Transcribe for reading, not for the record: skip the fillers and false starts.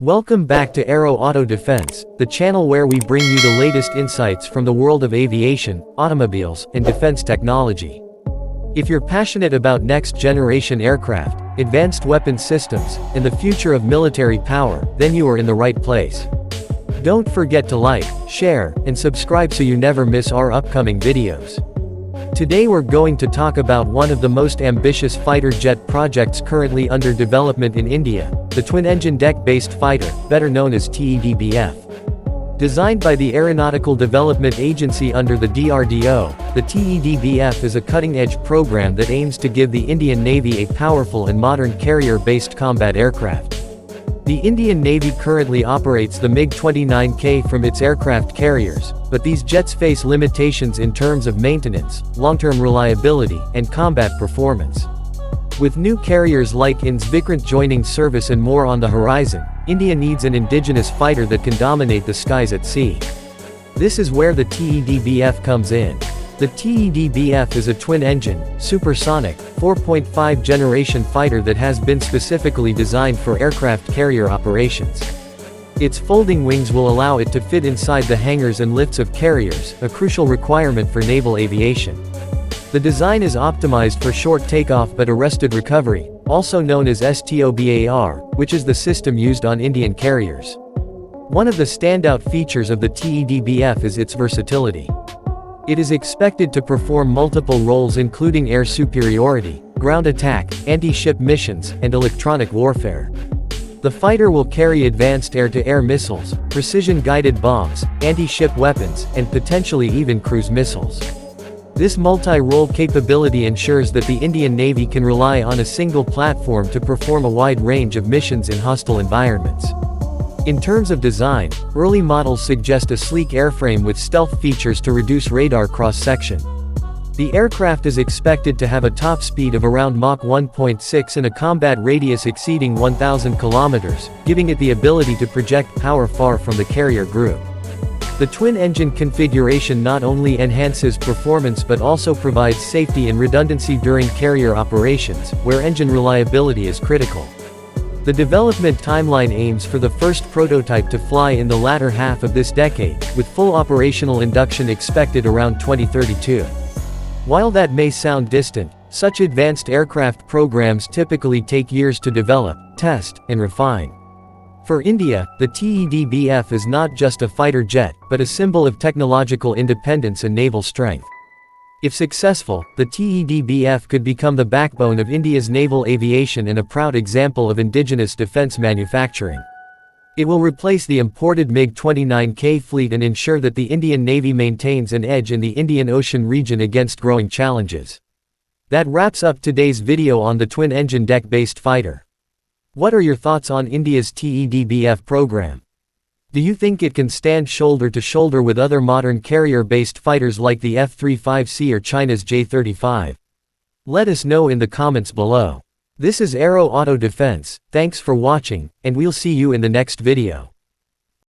Welcome back to AERO Auto Defense, the channel where we bring you the latest insights from the world of aviation, automobiles, and defense technology. If you're passionate about next-generation aircraft, advanced weapon systems, and the future of military power, then you are in the right place. Don't forget to like, share, and subscribe so you never miss our upcoming videos. Today we're going to talk about one of the most ambitious fighter jet projects currently under development in India, the twin-engine deck-based fighter, better known as TEDBF. Designed by the Aeronautical Development Agency under the DRDO, the TEDBF is a cutting-edge program that aims to give the Indian Navy a powerful and modern carrier-based combat aircraft. The Indian Navy currently operates the MiG-29K from its aircraft carriers, but these jets face limitations in terms of maintenance, long-term reliability, and combat performance. With new carriers like Vikrant joining service and more on the horizon, India needs an indigenous fighter that can dominate the skies at sea. This is where the TEDBF comes in. The TEDBF is a twin-engine, supersonic, 4.5 generation fighter that has been specifically designed for aircraft carrier operations. Its folding wings will allow it to fit inside the hangars and lifts of carriers, a crucial requirement for naval aviation. The design is optimized for short takeoff but arrested recovery, also known as STOBAR, which is the system used on Indian carriers. One of the standout features of the TEDBF is its versatility. It is expected to perform multiple roles including air superiority, ground attack, anti-ship missions, and electronic warfare. The fighter will carry advanced air-to-air missiles, precision-guided bombs, anti-ship weapons, and potentially even cruise missiles. This multi-role capability ensures that the Indian Navy can rely on a single platform to perform a wide range of missions in hostile environments. In terms of design, early models suggest a sleek airframe with stealth features to reduce radar cross-section. The aircraft is expected to have a top speed of around Mach 1.6 and a combat radius exceeding 1,000 kilometers, giving it the ability to project power far from the carrier group. The twin-engine configuration not only enhances performance but also provides safety and redundancy during carrier operations, where engine reliability is critical. The development timeline aims for the first prototype to fly in the latter half of this decade, with full operational induction expected around 2032. While that may sound distant, such advanced aircraft programs typically take years to develop, test, and refine. For India, the TEDBF is not just a fighter jet, but a symbol of technological independence and naval strength. If successful, the TEDBF could become the backbone of India's naval aviation and a proud example of indigenous defense manufacturing. It will replace the imported MiG-29K fleet and ensure that the Indian Navy maintains an edge in the Indian Ocean region against growing challenges. That wraps up today's video on the twin-engine deck-based fighter. What are your thoughts on India's TEDBF program? Do you think it can stand shoulder to shoulder with other modern carrier-based fighters like the F-35C or China's J-35? Let us know in the comments below. This is AERO Auto Defense, thanks for watching, and we'll see you in the next video.